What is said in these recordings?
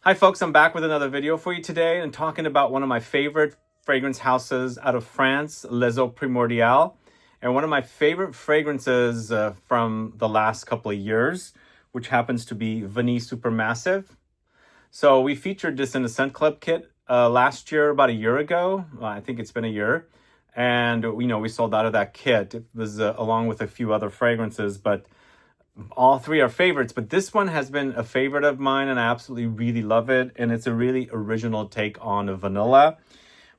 Hi folks, I'm back with another video for you today and talking about one of my favorite fragrance houses out of France, Les Eaux Primordiales, and one of my favorite fragrances from the last couple of years, which happens to be Vanille Supermassive. So we featured this in the Scent Club kit last year, about a year ago. I think it's been a year. And we sold out of that kit. It was along with a few other fragrances, but all three are favorites, but this one has been a favorite of mine and I absolutely really love it. And it's a really original take on a vanilla.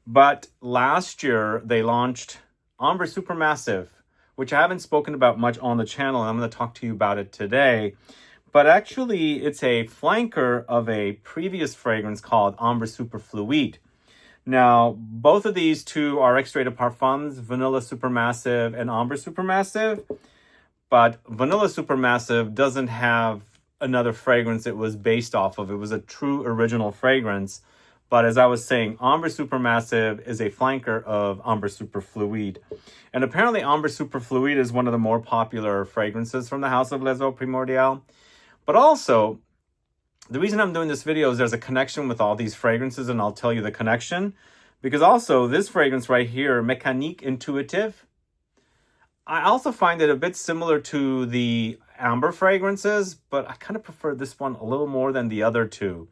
But last year they launched Ambre Supermassive, which I haven't spoken about much on the channel. And I'm going to talk to you about it today. But actually it's a flanker of a previous fragrance called Ambre Superfluide. Now, both of these two are extrait de parfums, Vanille Supermassive and Ambre Supermassive. But Vanille Supermassive doesn't have another fragrance it was based off of. It was a true original fragrance. But as I was saying, Ambre Supermassive is a flanker of Ambre Superfluide. And apparently Ambre Superfluide is one of the more popular fragrances from the house of Les Eaux Primordiales. But also, the reason I'm doing this video is there's a connection with all these fragrances, and I'll tell you the connection. Because also, this fragrance right here, Mécanique Intuitive, I also find it a bit similar to the amber fragrances, but I kind of prefer this one a little more than the other two.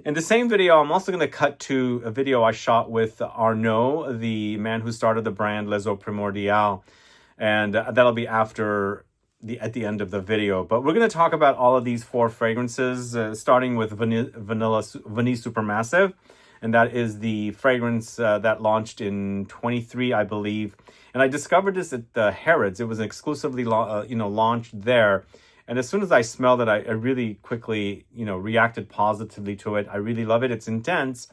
In the same video, I'm also going to cut to a video I shot with Arnaud, the man who started the brand Les Eaux Primordiales, and that'll be at the end of the video. But we're going to talk about all of these four fragrances, starting with Vanille Supermassive. And that is the fragrance that launched in 23, I believe. And I discovered this at the Harrods. It was exclusively launched there. And as soon as I smelled it, I really quickly reacted positively to it. I really love it. It's intense,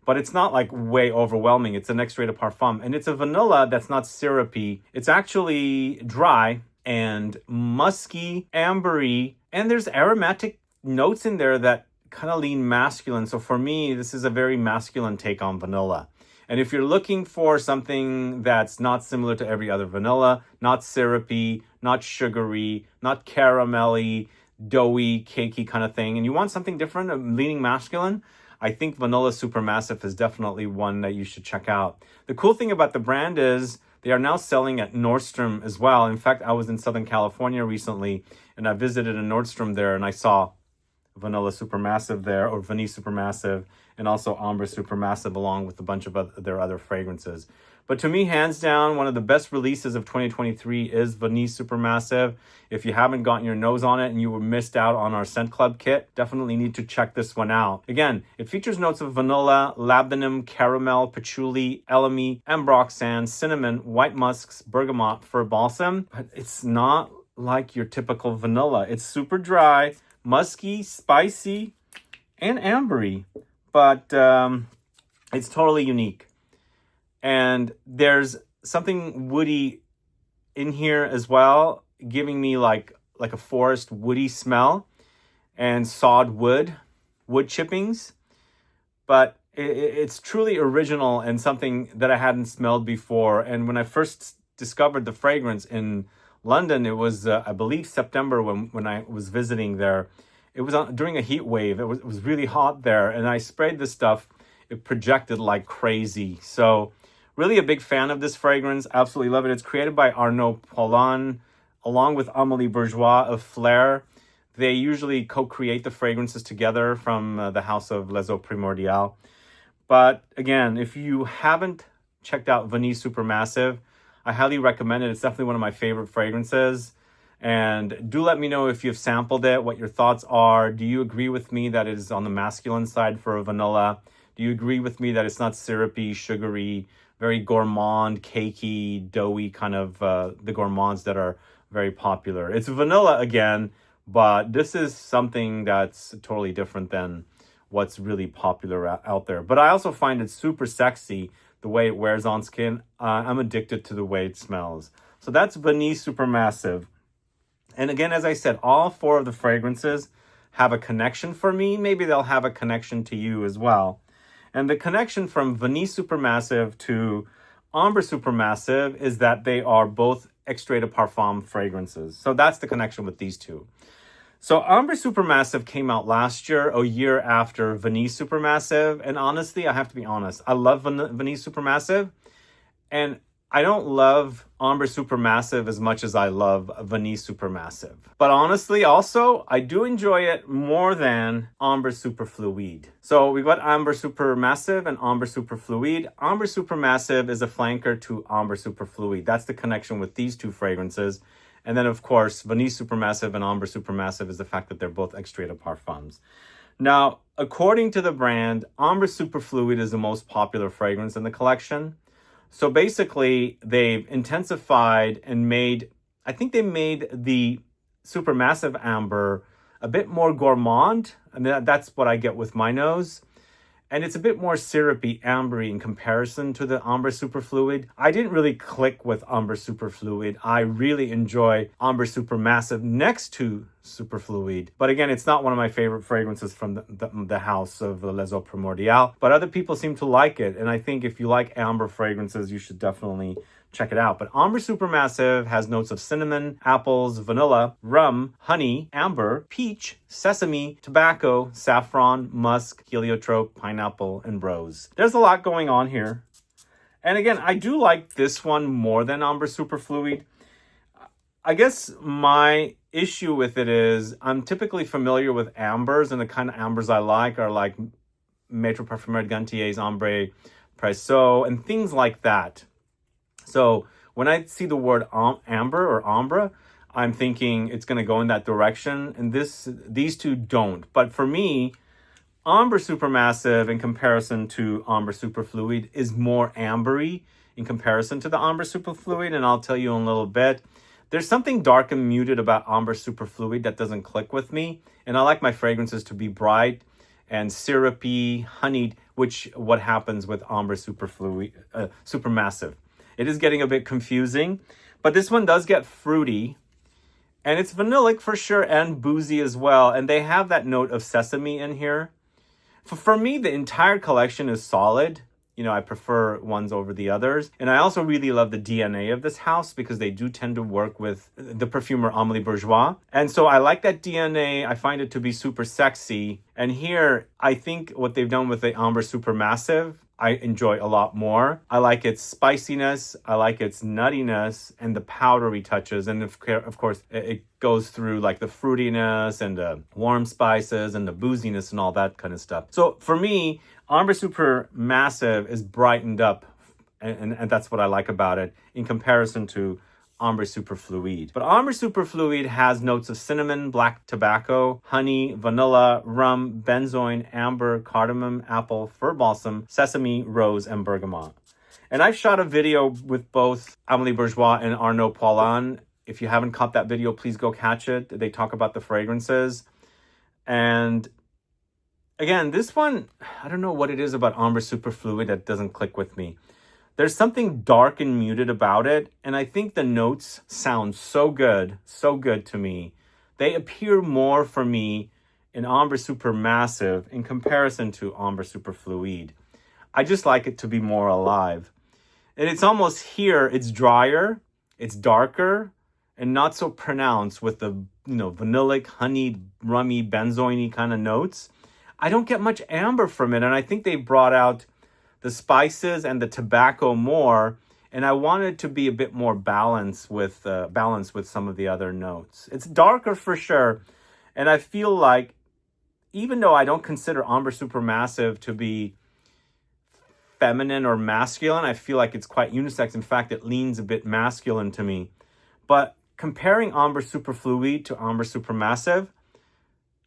but it's not like way overwhelming. It's an extrait de parfum. And it's a vanilla that's not syrupy. It's actually dry and musky, ambery. And there's aromatic notes in there that kind of lean masculine. So for me, this is a very masculine take on vanilla. And if you're looking for something that's not similar to every other vanilla, not syrupy, not sugary, not caramelly, doughy, cakey kind of thing, and you want something different, leaning masculine, I think Vanille Supermassive is definitely one that you should check out. The cool thing about the brand is they are now selling at Nordstrom as well. In fact, I was in Southern California recently, and I visited a Nordstrom there, and I saw Vanille Supermassive there, or Vanille Supermassive, and also Ambre Supermassive, along with a bunch of their other fragrances. But to me, hands down, one of the best releases of 2023 is Vanille Supermassive. If you haven't gotten your nose on it and you were missed out on our Scent Club kit, definitely need to check this one out. Again, it features notes of vanilla, labdanum, caramel, patchouli, elemi, ambroxan, cinnamon, white musks, bergamot, fir balsam. But it's not like your typical vanilla. It's super dry, musky, spicy, and ambery, but it's totally unique. And there's something woody in here as well, giving me like a forest woody smell and sawed wood chippings. But it's truly original and something that I hadn't smelled before. And when I first discovered the fragrance in London, it was, I believe, September when I was visiting there. It was during a heat wave. It was really hot there, and I sprayed this stuff. It projected like crazy. So really a big fan of this fragrance. Absolutely love it. It's created by Arnaud Poulain, along with Amélie Bourgeois of Flair. They usually co-create the fragrances together from the house of Les Eaux Primordiales. But again, if you haven't checked out Vanille Supermassive, I highly recommend it. It's definitely one of my favorite fragrances. And do let me know if you've sampled it, what your thoughts are. Do you agree with me that it is on the masculine side for a vanilla? Do you agree with me that it's not syrupy, sugary, very gourmand, cakey, doughy, kind of the gourmands that are very popular? It's vanilla again, but this is something that's totally different than what's really popular out there. But I also find it super sexy, the way it wears on skin. I'm addicted to the way it smells. So that's Vanille Supermassive. And again, as I said, all four of the fragrances have a connection for me. Maybe they'll have a connection to you as well. And the connection from Vanille Supermassive to Ambre Supermassive is that they are both extrait de parfum fragrances. So that's the connection with these two. So Ambre Supermassive came out last year, a year after Vanille Supermassive. And honestly, I have to be honest, I love Vanille Supermassive. And I don't love Ambre Supermassive as much as I love Vanille Supermassive. But honestly, also, I do enjoy it more than Ambre Superfluide. So we've got Ambre Supermassive and Ambre Superfluide. Ambre Supermassive is a flanker to Ambre Superfluide. That's the connection with these two fragrances. And then, of course, Vanille Supermassive and Ambre Supermassive is the fact that they're both extrait de parfums. Now, according to the brand, Ambre Superfluide is the most popular fragrance in the collection. So basically, they've intensified and I think they made the Supermassive Amber a bit more gourmand. I mean, that's what I get with my nose. And it's a bit more syrupy, ambery in comparison to the Ambre Superfluide. I didn't really click with Ambre Superfluide. I really enjoy Ambre Supermassive next to Superfluide. But again, it's not one of my favorite fragrances from the house of Les Eaux Primordiales. But other people seem to like it. And I think if you like amber fragrances, you should definitely check it out. But Ambre Supermassive has notes of cinnamon, apples, vanilla, rum, honey, amber, peach, sesame, tobacco, saffron, musk, heliotrope, pineapple, and rose. There's a lot going on here. And again, I do like this one more than Ambre Superfluide. I guess my issue with it is I'm typically familiar with ambers, and the kind of ambers I like are like Maître Parfumeur Gantier's Ambre Presso and things like that. So when I see the word amber or ambre, I'm thinking it's going to go in that direction. And these two don't. But for me, Ambre Supermassive in comparison to Ambre Superfluide is more ambery in comparison to the Ambre Superfluide. And I'll tell you in a little bit. There's something dark and muted about Ambre Superfluide that doesn't click with me. And I like my fragrances to be bright and syrupy, honeyed, which what happens with Ambre Supermassive. It is getting a bit confusing, but this one does get fruity, and it's vanillic for sure and boozy as well. And they have that note of sesame in here. For me, the entire collection is solid. You know, I prefer ones over the others. And I also really love the DNA of this house because they do tend to work with the perfumer Amélie Bourgeois. And so I like that DNA. I find it to be super sexy. And here, I think what they've done with the Ambre Supermassive, I enjoy a lot more. I like its spiciness, I like its nuttiness, and the powdery touches. And of course, it goes through like the fruitiness and the warm spices and the booziness and all that kind of stuff. So for me, Ambre Supermassive is brightened up, and that's what I like about it in comparison to Ambre Superfluide. But Ambre Superfluide has notes of cinnamon, black tobacco, honey, vanilla, rum, benzoin, amber, cardamom, apple, fir balsam, sesame, rose, and bergamot. And I've shot a video with both Amélie Bourgeois and Arnaud Poulain. If you haven't caught that video, please go catch it. They talk about the fragrances. And again, this one, I don't know what it is about Ambre Superfluide that doesn't click with me. There's something dark and muted about it, and I think the notes sound so good to me. They appear more for me in Ambre Supermassive in comparison to Ambre Superfluide. I just like it to be more alive. And it's almost here, it's drier, it's darker, and not so pronounced with the, vanillic, honeyed, rummy, benzoin-y kind of notes. I don't get much amber from it, and I think they brought out the spices and the tobacco more, and I wanted to be a bit more balanced with some of the other notes. It's darker for sure, and I feel like even though I don't consider Ambre Supermassive to be feminine or masculine, I feel like it's quite unisex. In fact, it leans a bit masculine to me. But comparing Ambre Superfluide to Ambre Supermassive,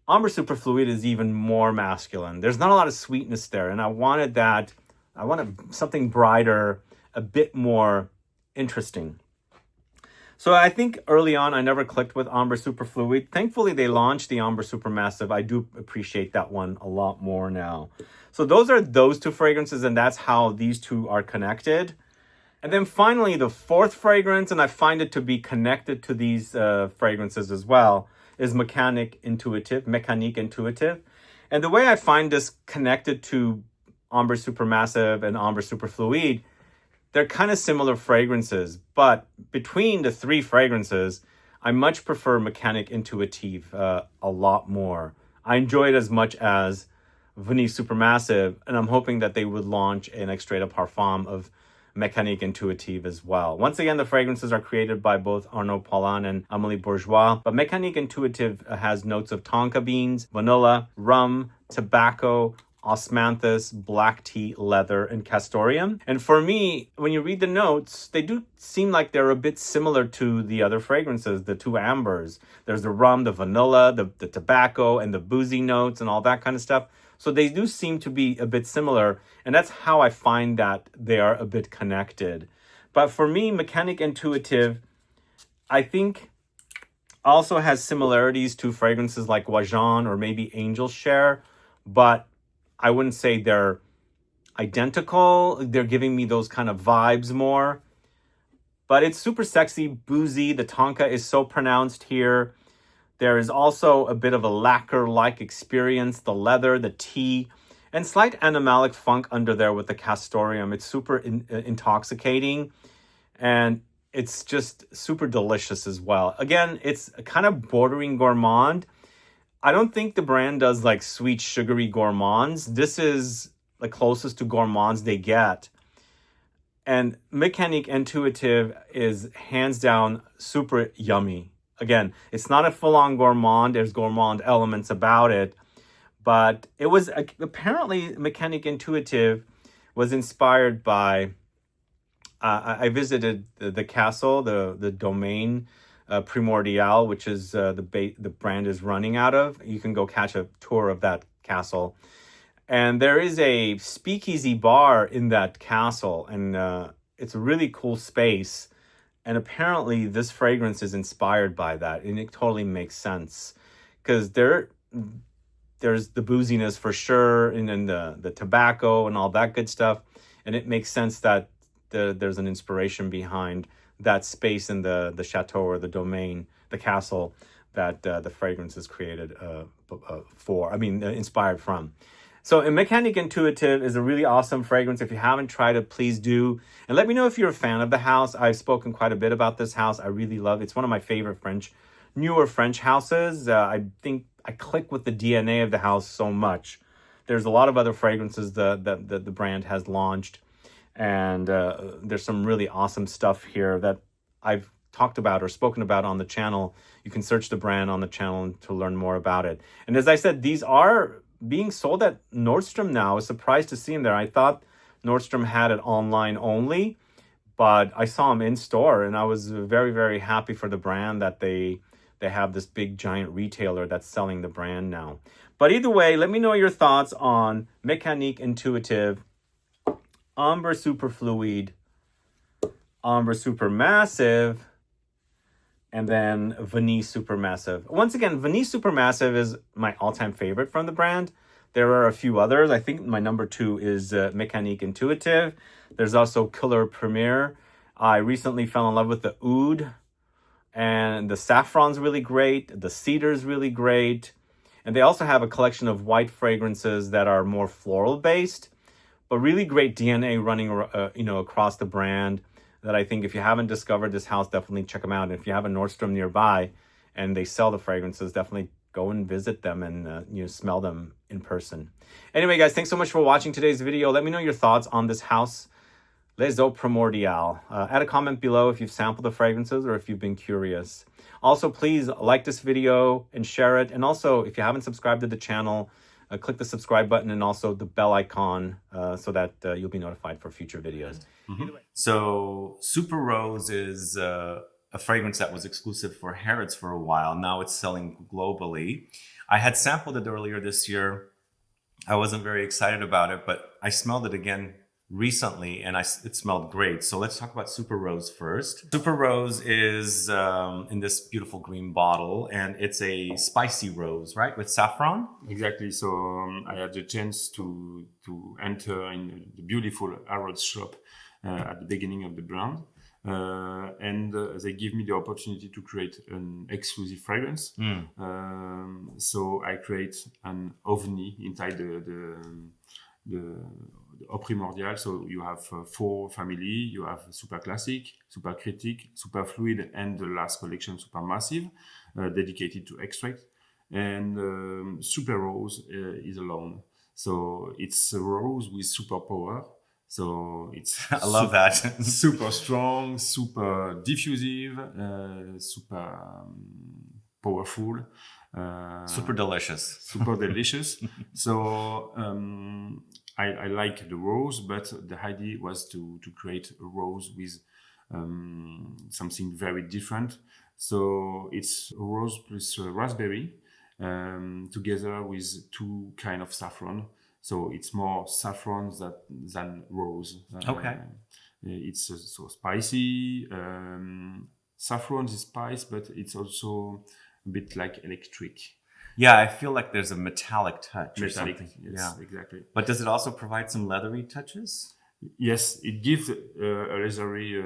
Ambre Superfluide is even more masculine. There's not a lot of sweetness there, and I wanted something brighter, a bit more interesting. So I think early on, I never clicked with Ambre Superfluide. Thankfully, they launched the Ambre Supermassive. I do appreciate that one a lot more now. So those are those two fragrances, and that's how these two are connected. And then finally, the fourth fragrance, and I find it to be connected to these fragrances as well, is Mécanique Intuitive. And the way I find this connected to Ambre Supermassive and Ambre Superfluide, they're kind of similar fragrances, but between the three fragrances, I much prefer Mécanique Intuitive a lot more. I enjoy it as much as Vanille Supermassive, and I'm hoping that they would launch an extrait parfum of Mécanique Intuitive as well. Once again, the fragrances are created by both Arnaud Poulain and Amélie Bourgeois, but Mécanique Intuitive has notes of tonka beans, vanilla, rum, tobacco, osmanthus, black tea, leather, and castoreum. And for me, when you read the notes, they do seem like they're a bit similar to the other fragrances, the two ambers. There's the rum, the vanilla, the tobacco, and the boozy notes and all that kind of stuff. So they do seem to be a bit similar, and that's how I find that they are a bit connected. But for me, Mécanique Intuitive, I think also has similarities to fragrances like Wajan or maybe Angel Share, but I wouldn't say they're identical. They're giving me those kind of vibes more. But it's super sexy, boozy. The tonka is so pronounced here. There is also a bit of a lacquer-like experience, the leather, the tea, and slight animalic funk under there with the castoreum. It's super intoxicating, and it's just super delicious as well. Again, it's kind of bordering gourmand. I don't think the brand does like sweet, sugary gourmands. This is the closest to gourmands they get. And Mécanique Intuitive is hands down super yummy. Again, it's not a full-on gourmand. There's gourmand elements about it. But it was apparently Mécanique Intuitive was inspired by, I visited the castle, the domain Primordial, which is the brand is running out of. You can go catch a tour of that castle. And there is a speakeasy bar in that castle. And it's a really cool space. And apparently this fragrance is inspired by that. And it totally makes sense. Because there's the booziness for sure. And then the tobacco and all that good stuff. And it makes sense that there's an inspiration behind that space in the chateau or the domain, the castle that the fragrance is created inspired from. So Mécanique Intuitive is a really awesome fragrance. If you haven't tried it, please do. And let me know if you're a fan of the house. I've spoken quite a bit about this house. I really love it. It's one of my favorite newer French houses. I think I click with the DNA of the house so much. There's a lot of other fragrances that the brand has launched. And there's some really awesome stuff here that I've talked about or spoken about on the channel. You can search the brand on the channel to learn more about it. And as I said, these are being sold at Nordstrom now. I was surprised to see them there. I thought Nordstrom had it online only, but I saw them in store, and I was very, very happy for the brand that they have this big giant retailer that's selling the brand now. But either way, let me know your thoughts on Mécanique Intuitive, Ambre Superfluide, Ambre Supermassive, and then Vanille Supermassive. Once again, Vanille Supermassive is my all-time favorite from the brand. There are a few others. I think my number 2 is Mécanique Intuitive. There's also Killer Premier. I recently fell in love with the Oud. And the Saffron's really great. The Cedar's really great. And they also have a collection of white fragrances that are more floral-based, but really great DNA running across the brand. That I think if you haven't discovered this house, definitely check them out. And if you have a Nordstrom nearby and they sell the fragrances, definitely go and visit them and smell them in person. Anyway, guys, thanks so much for watching today's video. Let me know your thoughts on this house, Les Eaux Primordiales. Add a comment below if you've sampled the fragrances or if you've been curious. Also, please like this video and share it. And also, if you haven't subscribed to the channel, click the subscribe button and also the bell icon so that you'll be notified for future videos. Mm-hmm. So Super Rose is a fragrance that was exclusive for Harrods for a while. Now it's selling globally. I had sampled it earlier this year. I wasn't very excited about it, but I smelled it again recently and it smelled great. So let's talk about Super Rose first. Super Rose is in this beautiful green bottle, and it's a spicy rose, right? With saffron? Exactly. So I had the chance to enter in the beautiful Harrods shop at the beginning of the brand. And they give me the opportunity to create an exclusive fragrance. So I create an ovni inside Eaux Primordiales. So you have 4 family. You have Super Classic, Super Critique, Superfluide, and the last collection, Supermassive, dedicated to extract. And Super Rose is alone. So it's a rose with superpower. So it's I love that. super strong, super diffusive, super powerful, Super delicious. super delicious. So I like the rose, but the idea was to create a rose with something very different. So it's a rose plus raspberry together with 2 kind of saffron. So it's more saffron than rose. Okay. It's so spicy. Saffron is spice, but it's also a bit like electric. Yeah, I feel like there's a metallic touch or Metallic, something. yes, Yeah. exactly. But does it also provide some leathery touches? Yes, it gives a leathery.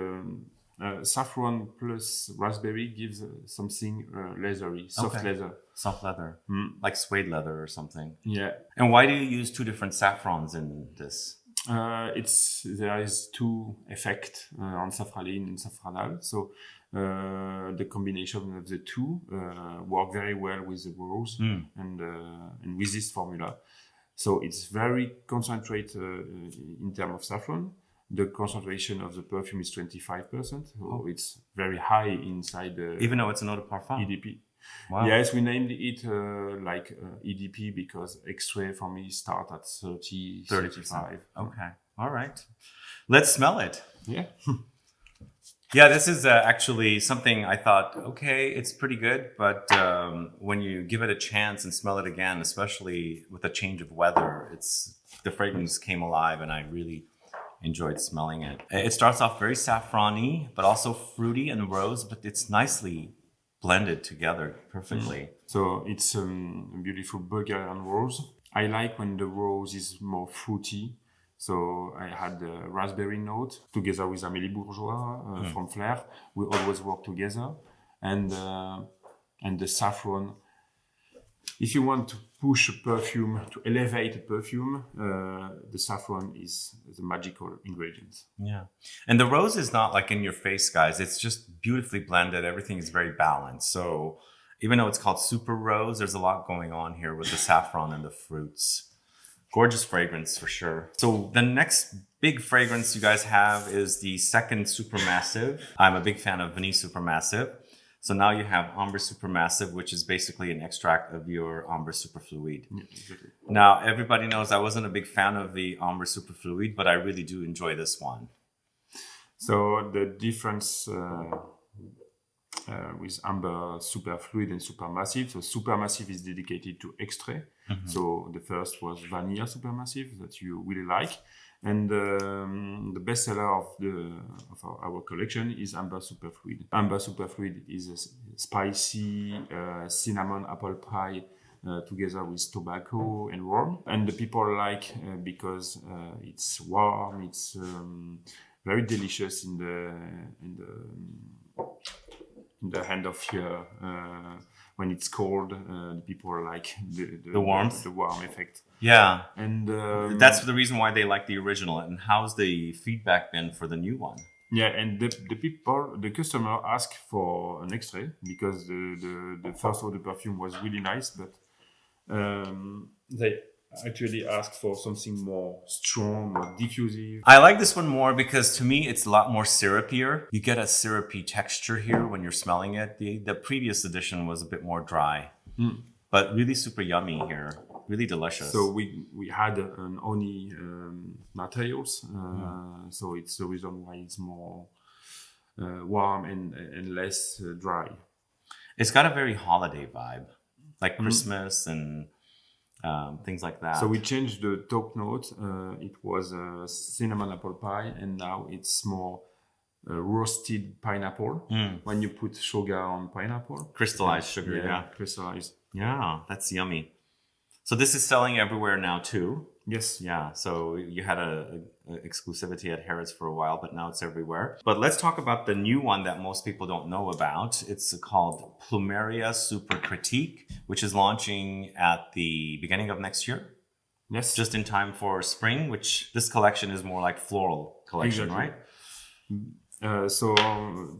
Saffron plus raspberry gives something leathery, soft Okay. leather. Soft leather, like suede leather or something. Yeah, And why do you use 2 different saffrons in this? there is 2 effect on saffraline and saffronal. So the combination of the 2 work very well with the rose and with this formula. So it's very concentrated in terms of saffron. The concentration of the perfume is 25%. So it's very high inside the Even though it's an eau de parfum. EDP. Wow. Yes, we named it EDP because X-ray for me start at 30, 35. Okay. All right. Let's smell it. Yeah. Yeah, this is actually something I thought, okay, it's pretty good. But when you give it a chance and smell it again, especially with a change of weather, the fragrance came alive and I really enjoyed smelling it. It starts off very saffron-y, but also fruity and rose, but it's nicely blended together perfectly. So it's a beautiful Bulgarian rose. I like when the rose is more fruity. So I had the raspberry note together with Amélie Bourgeois from Flair. We always work together. And the saffron. If you want to push a perfume, to elevate a perfume, the saffron is the magical ingredient. Yeah. And the rose is not like in your face, guys. It's just beautifully blended. Everything is very balanced. So even though it's called Super Rose, there's a lot going on here with the saffron and the fruits. Gorgeous fragrance for sure. So the next big fragrance you guys have is the second Supermassive. I'm a big fan of Vanille Supermassive. So now you have Ambre Supermassive, which is basically an extract of your Ambre Superfluide. Yeah, exactly. Now, everybody knows I wasn't a big fan of the Ambre Superfluide, but I really do enjoy this one. So the difference with Ambre Superfluide and Supermassive. So Supermassive is dedicated to extrait. So the first was Vanille Supermassive that you really like. And the bestseller of our collection is Ambre Superfluide. Ambre Superfluide is a spicy cinnamon apple pie together with tobacco and warm. And the people like because it's warm, it's very delicious in the hand of your when it's cold. People like The warmth, the warm effect. Yeah, And that's the reason why they like the original. And how's the feedback been for the new one? yeah, and the customer ask for an extrait because the first of the perfume was really nice, but they actually ask for something more strong, more diffusive. I like this one more because to me, it's a lot more syrupier. You get a syrupy texture here when you're smelling it. The previous edition was a bit more dry, but really super yummy here. Really delicious. So we had an honey materials, so it's the reason why it's more warm and less dry. It's got a very holiday vibe, like Christmas and things like that. So we changed the top note. It was cinnamon apple pie, and now it's more roasted pineapple. When you put sugar on pineapple, Crystallized sugar, yeah. crystallized. Yeah, that's yummy. So this is selling everywhere now too. Yes. Yeah, so you had a exclusivity at Harrods for a while, but now it's everywhere. But let's talk about the new one that most people don't know about. It's called Plumeria Super Critique, which is launching at the beginning of next year. Yes. just in time for spring, which this collection is more like floral collection, Exactly. right? So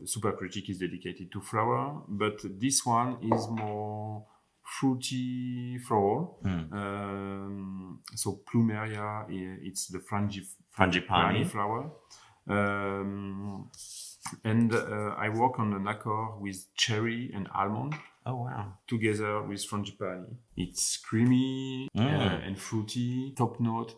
Super Critic is dedicated to flower, but this one is more fruity floral. So Plumeria, it's the frangipani flower. And I work on an accord with cherry and almond. Oh, wow. Together with frangipani. It's creamy and fruity, top note.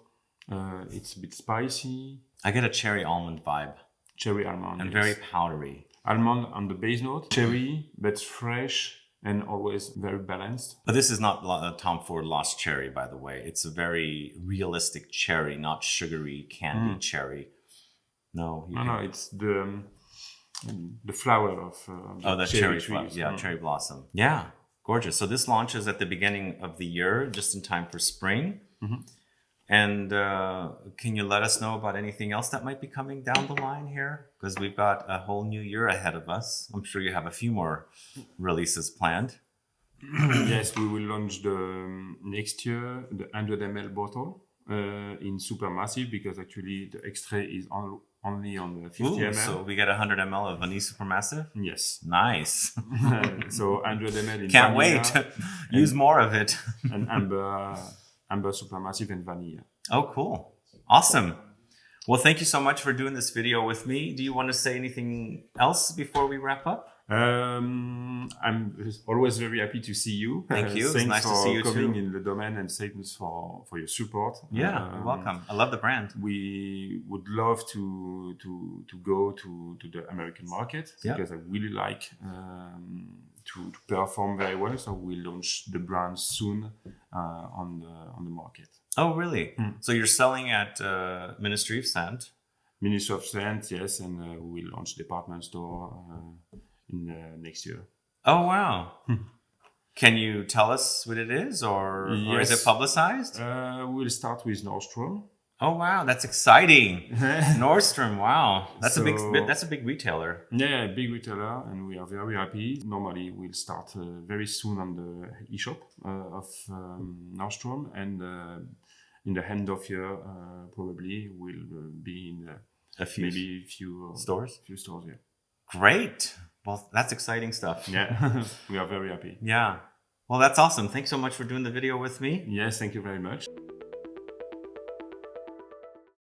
It's a bit spicy. I get a cherry almond vibe. Cherry almond. And yes. very powdery. Almond on the base note. Cherry, but fresh and always very balanced. But this is not Tom Ford Lost Cherry, by the way. It's a very realistic cherry, not sugary candy cherry. No. No, it's the flower of the cherry flower. trees. Yeah, cherry blossom. Yeah, gorgeous. So this launches at the beginning of the year, just in time for spring. And can you let us know about anything else that might be coming down the line here? Because we've got a whole new year ahead of us. I'm sure you have a few more releases planned. Yes, we will launch next year the 100 ml bottle in Supermassive, because actually the extrait is only on the 50 ml. So we get 100 ml of Vanille Supermassive? Yes. Nice. So 100 ml in Can't vanilla wait. Use more of it. and Ambre Supermassive and vanilla. Oh, cool. Awesome. Well, thank you so much for doing this video with me. Do you want to say anything else before we wrap up? I'm always very happy to see you. Thank you. It's Thanks nice for to see you coming too. in the domain, and thanks for your support. Yeah, you're welcome. I love the brand. We would love to go to the American market, because I really like to perform very well. So we'll launch the brand soon on the market. Oh, really? So you're selling at Ministry of Scent? Ministry of Scent, yes, and we'll launch department store in next year. Oh, wow. Can you tell us what it is, or is it publicized? We'll start with Nordstrom. Oh, wow, that's exciting. Nordstrom, wow. That's a big retailer. Yeah, big retailer, and we are very happy. Normally, we'll start very soon on the e-shop of Nordstrom, and in the end of year, probably we'll be in a few stores. Few stores, yeah. Great. Well, that's exciting stuff. Yeah, we are very happy. Yeah. Well, that's awesome. Thanks so much for doing the video with me. Yes, thank you very much.